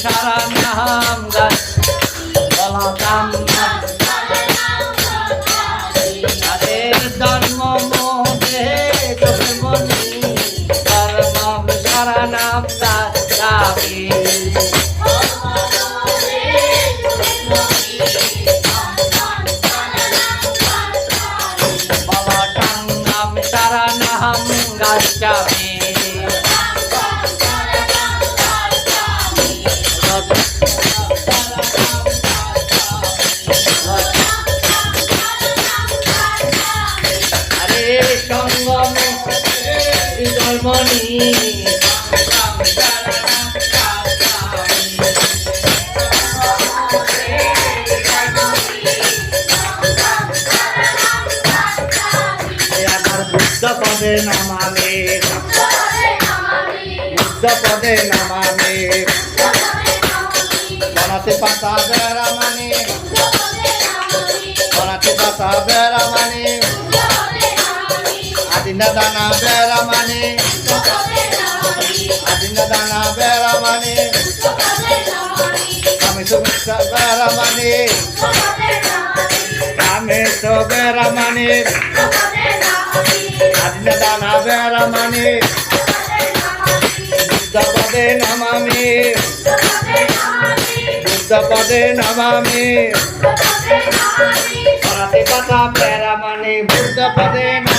সারানাম গান বলতাম না আরে জন্ম মোহে জন্মনি ধর্মম সারানাম গামি বলতাম নাম সারানাম গাচ্ছামি সঙ্গম জন্মনি বুদ্ধ পদে নামামি বুদ্ধ পদে নামামি বনাতে পাতা বেরামানি বনাতে পাতা বেরামানি Adinda dana beramani, adinda dana beramani, kami sumisa beramani, kami so beramani, adinda dana beramani, Buddha pade namami, Buddha pade namami, Parati pata beramani, Buddha pade namami.